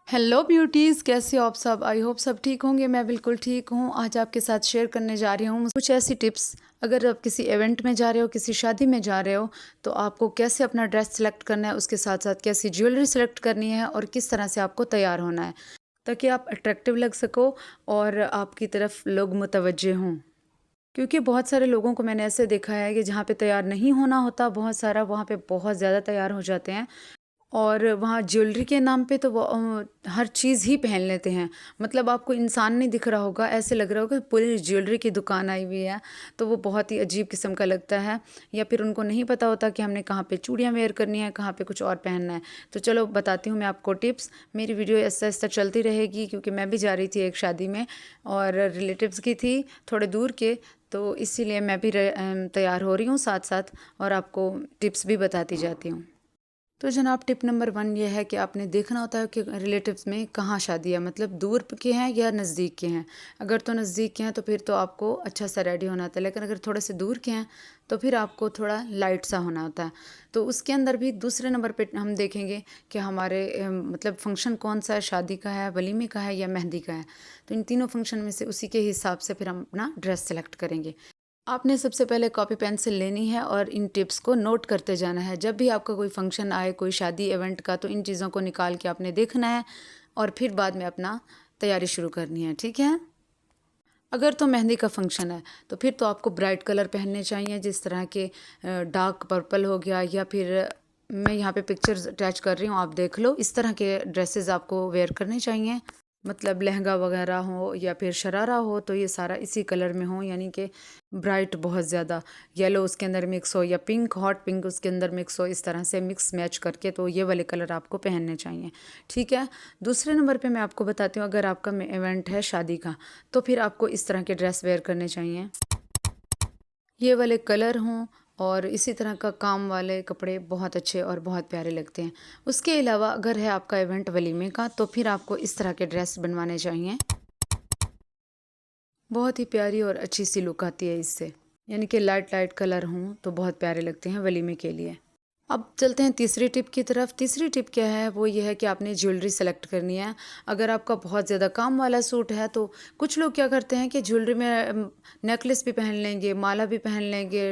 Hello beauties, कैसे हो आप सब? आई होप सब ठीक होंगे। मैं बिल्कुल ठीक हूँ। आज आपके साथ शेयर करने जा रही हूँ कुछ ऐसी टिप्स। अगर आप किसी इवेंट में जा रहे हो, किसी शादी में जा रहे हो, तो आपको कैसे अपना ड्रेस सेलेक्ट करना है, उसके साथ साथ कैसी ज्वेलरी सेलेक्ट करनी है और किस तरह से आपको तैयार होना है, ताकि आप अट्रैक्टिव लग सको और आपकी तरफ लोग मुतवज्जे हों। क्योंकि बहुत सारे लोगों को मैंने ऐसे देखा है कि जहाँ पे तैयार नहीं होना होता बहुत सारा, वहाँ पे बहुत ज़्यादा तैयार हो जाते हैं। और वहाँ ज्वेलरी के नाम पे तो वो हर चीज़ ही पहन लेते हैं। मतलब आपको इंसान नहीं दिख रहा होगा, ऐसे लग रहा होगा पूरी ज्वेलरी की दुकान आई हुई है। तो वो बहुत ही अजीब किस्म का लगता है, या फिर उनको नहीं पता होता कि हमने कहाँ पे चूड़ियाँ वेयर करनी है, कहाँ पे कुछ और पहनना है। तो चलो बताती हूँ मैं आपको टिप्स। मेरी वीडियो ऐसा ऐसा चलती रहेगी, क्योंकि मैं भी जा रही थी एक शादी में और रिलेटिव्स की थी, थोड़े दूर के। तो इसीलिए मैं भी तैयार हो रही हूँ साथ साथ, और आपको टिप्स भी बताती जाती हूँ। तो जनाब, टिप नंबर 1 ये है कि आपने देखना होता है कि रिलेटिव्स में कहाँ शादी है, मतलब दूर के हैं या नज़दीक के हैं। अगर तो नज़दीक के हैं तो फिर तो आपको अच्छा सा रेडी होना होता है, लेकिन अगर थोड़े से दूर के हैं तो फिर आपको थोड़ा लाइट सा होना होता है। तो उसके अंदर भी दूसरे नंबर पे हम देखेंगे कि हमारे मतलब फंक्शन कौन सा है, शादी का है, वलीमे का है या मेहंदी का है। तो इन तीनों फंक्शन में से उसी के हिसाब से फिर हम अपना ड्रेस सेलेक्ट करेंगे। आपने सबसे पहले कॉपी पेंसिल लेनी है और इन टिप्स को नोट करते जाना है। जब भी आपका कोई फंक्शन आए, कोई शादी इवेंट का, तो इन चीज़ों को निकाल के आपने देखना है और फिर बाद में अपना तैयारी शुरू करनी है, ठीक है? अगर तो मेहंदी का फंक्शन है तो फिर तो आपको ब्राइट कलर पहनने चाहिए, जिस तरह के डार्क पर्पल हो गया, या फिर मैं यहाँ पे पिक्चर्स अटैच कर रही हूँ, आप देख लो। इस तरह के ड्रेसेस आपको वेयर करने चाहिए। मतलब लहंगा वगैरह हो या फिर शरारा हो, तो ये सारा इसी कलर में हो, यानी कि ब्राइट बहुत ज़्यादा येलो उसके अंदर मिक्स हो, या पिंक, हॉट पिंक उसके अंदर मिक्स हो। इस तरह से मिक्स मैच करके तो ये वाले कलर आपको पहनने चाहिए, ठीक है? दूसरे नंबर पे मैं आपको बताती हूँ, अगर आपका इवेंट है शादी का, तो फिर आपको इस तरह के ड्रेस वेयर करने चाहिए, ये वाले कलर हों, और इसी तरह का काम वाले कपड़े बहुत अच्छे और बहुत प्यारे लगते हैं। उसके अलावा अगर है आपका इवेंट वलीमे का, तो फिर आपको इस तरह के ड्रेस बनवाने चाहिए। बहुत ही प्यारी और अच्छी सी लुक आती है इससे, यानी कि लाइट लाइट कलर हों तो बहुत प्यारे लगते हैं वलीमे के लिए। अब चलते हैं तीसरी टिप की तरफ। तीसरी टिप क्या है, वो ये है कि आपने ज्वेलरी सेलेक्ट करनी है। अगर आपका बहुत ज़्यादा काम वाला सूट है, तो कुछ लोग क्या करते हैं कि ज्वेलरी में नेकलेस भी पहन लेंगे, माला भी पहन लेंगे,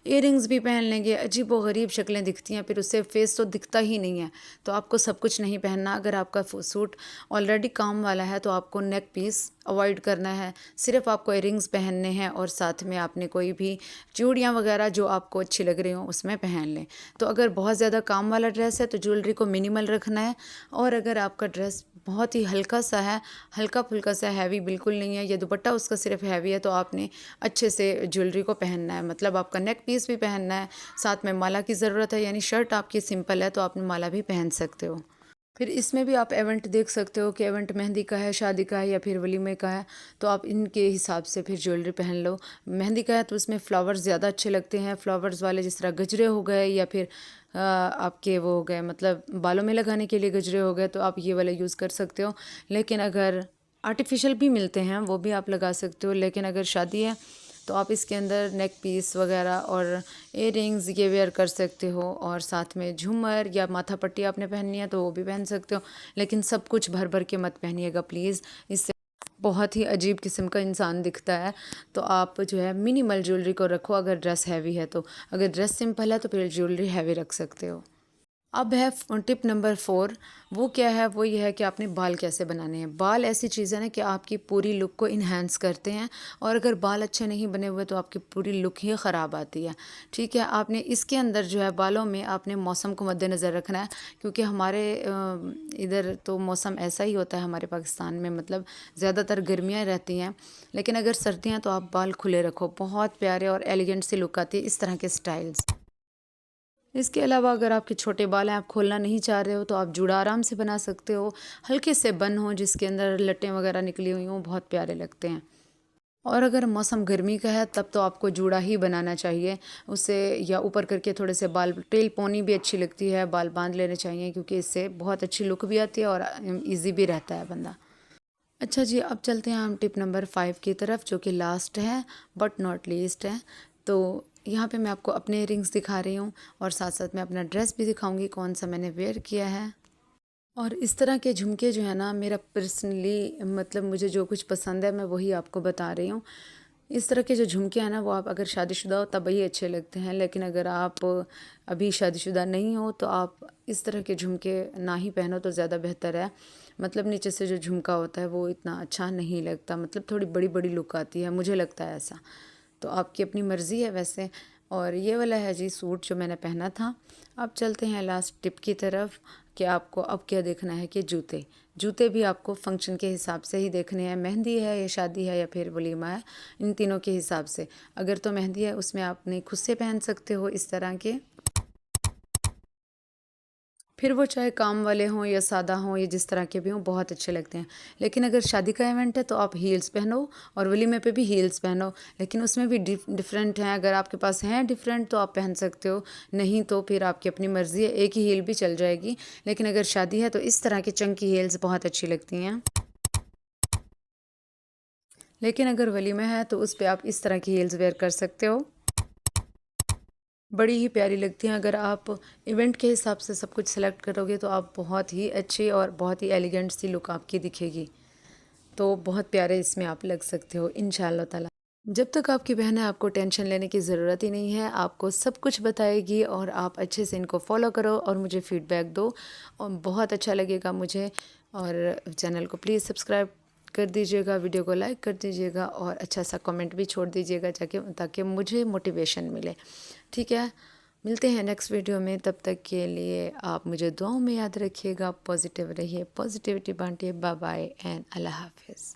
इयररिंग्स भी पहन लेंगे। अजीब व गरीब शक्लें दिखती हैं, फिर उससे फेस तो दिखता ही नहीं है। तो आपको सब कुछ नहीं पहनना। अगर आपका सूट ऑलरेडी काम वाला है तो आपको नेक पीस अवॉइड करना है। सिर्फ आपको इयररिंग्स पहनने हैं, और साथ में आपने कोई भी चूड़ियाँ वगैरह जो आपको अच्छी लग रही हों उसमें पहन लें। तो अगर बहुत ज़्यादा काम वाला ड्रेस है तो ज्वेलरी को मिनिमल रखना है। और अगर आपका ड्रेस बहुत ही हल्का सा है, हल्का फुल्का सा, हैवी बिल्कुल नहीं है, या दुपट्टा उसका सिर्फ हैवी है, तो आपने अच्छे से ज्वेलरी को पहनना है। मतलब आपका नेक पीस भी पहनना है, साथ में माला की ज़रूरत है, यानी शर्ट आपकी सिंपल है तो आपने माला भी पहन सकते हो। फिर इसमें भी आप इवेंट देख सकते हो कि इवेंट मेहंदी का है, शादी का है, या फिर वलीमे का है, तो आप इनके हिसाब से फिर ज्वेलरी पहन लो। मेहंदी का है तो उसमें फ्लावर्स ज़्यादा अच्छे लगते हैं, फ्लावर्स वाले, जिस तरह गजरे हो गए, या फिर आपके वो हो गए, मतलब बालों में लगाने के लिए गजरे हो गए, तो आप ये वाले यूज़ कर सकते हो। लेकिन अगर आर्टिफिशियल भी मिलते हैं, वो भी आप लगा सकते हो। लेकिन अगर शादी है तो आप इसके अंदर नेक पीस वगैरह और इयररिंग्स ये वेयर कर सकते हो, और साथ में झूमर या माथा पट्टी आपने पहननी है तो वो भी पहन सकते हो। लेकिन सब कुछ भर भर के मत पहनिएगा प्लीज़, इससे बहुत ही अजीब किस्म का इंसान दिखता है। तो आप जो है मिनिमल ज्वेलरी को रखो, अगर ड्रेस हैवी है तो। अगर ड्रेस सिंपल है तो फिर ज्वेलरी हैवी रख सकते हो। अब है टिप नंबर 4। वो क्या है, वो ये है कि आपने बाल कैसे बनाने हैं। बाल ऐसी चीज़ है ना कि आपकी पूरी लुक को इन्हेंस करते हैं, और अगर बाल अच्छे नहीं बने हुए तो आपकी पूरी लुक ही ख़राब आती है, ठीक है? आपने इसके अंदर जो है बालों में आपने मौसम को मद्देनज़र रखना है, क्योंकि हमारे इधर तो मौसम ऐसा ही होता है हमारे पाकिस्तान में, मतलब ज़्यादातर गर्मियाँ रहती हैं। लेकिन अगर सर्दियाँ तो आप बाल खुले रखो, बहुत प्यारे और एलिगेंट सी लुक आती है इस तरह के स्टाइल्स। इसके अलावा अगर आपके छोटे बाल हैं, आप खोलना नहीं चाह रहे हो, तो आप जूड़ा आराम से बना सकते हो। हल्के से बन हो जिसके अंदर लट्टें वगैरह निकली हुई हों, बहुत प्यारे लगते हैं। और अगर मौसम गर्मी का है तब तो आपको जूड़ा ही बनाना चाहिए। उससे या ऊपर करके थोड़े से बाल, टेल पोनी भी अच्छी लगती है, बाल बांध लेने चाहिए, क्योंकि इससे बहुत अच्छी लुक भी आती है और ईजी भी रहता है बंदा। अच्छा जी, अब चलते हैं हम टिप नंबर 5 की तरफ, जो कि लास्ट है बट नॉट लीस्ट है। तो यहाँ पे मैं आपको अपने इयररिंग्स दिखा रही हूँ, और साथ साथ मैं अपना ड्रेस भी दिखाऊंगी कौन सा मैंने वेयर किया है। और इस तरह के झुमके जो है ना, मेरा पर्सनली मतलब मुझे जो कुछ पसंद है मैं वही आपको बता रही हूँ। इस तरह के जो झुमके हैं ना, वो आप अगर शादीशुदा हो तब ही अच्छे लगते हैं, लेकिन अगर आप अभी शादीशुदा नहीं हो तो आप इस तरह के झुमके ना ही पहनो तो ज़्यादा बेहतर है। मतलब नीचे से जो झुमका होता है वो इतना अच्छा नहीं लगता, मतलब थोड़ी बड़ी बड़ी लुक आती है, मुझे लगता है ऐसा। तो आपकी अपनी मर्ज़ी है वैसे। और ये वाला है जी सूट जो मैंने पहना था। अब चलते हैं लास्ट टिप की तरफ कि आपको अब क्या देखना है कि जूते। जूते भी आपको फंक्शन के हिसाब से ही देखने हैं, मेहंदी है या शादी है या फिर वलीमा है, इन तीनों के हिसाब से। अगर तो मेहंदी है उसमें आपने खुद से पहन सकते हो इस तरह के, फिर वो चाहे काम वाले हों या सादा हों या जिस तरह के भी हों, बहुत अच्छे लगते हैं। लेकिन अगर शादी का इवेंट है तो आप हील्स पहनो, और वलीमे पे भी हील्स पहनो, लेकिन उसमें भी डिफरेंट हैं। अगर आपके पास हैं डिफरेंट तो आप पहन सकते हो, नहीं तो फिर आपकी अपनी मर्ज़ी है, एक ही हील भी चल जाएगी। लेकिन अगर शादी है तो इस तरह की चंकी हील्स बहुत अच्छी लगती हैं। लेकिन अगर वलीमा है तो उस पे आप इस तरह की हील्स वेयर कर सकते हो, बड़ी ही प्यारी लगती हैं। अगर आप इवेंट के हिसाब से सब कुछ सेलेक्ट करोगे तो आप बहुत ही अच्छी और बहुत ही एलिगेंट सी लुक आपकी दिखेगी। तो बहुत प्यारे इसमें आप लग सकते हो इंशाअल्लाह ताला। जब तक आपकी बहन है आपको टेंशन लेने की ज़रूरत ही नहीं है, आपको सब कुछ बताएगी और आप अच्छे से इनको फॉलो करो और मुझे फ़ीडबैक दो, और बहुत अच्छा लगेगा मुझे। और चैनल को प्लीज़ सब्सक्राइब कर दीजिएगा, वीडियो को लाइक कर दीजिएगा और अच्छा सा कमेंट भी छोड़ दीजिएगा जाके, ताकि मुझे मोटिवेशन मिले। ठीक है, मिलते हैं नेक्स्ट वीडियो में। तब तक के लिए आप मुझे दुआओं में याद रखिएगा, पॉजिटिव रहिए, पॉजिटिविटी बांटिए। बाय बाय एंड अल्लाह हाफिज़।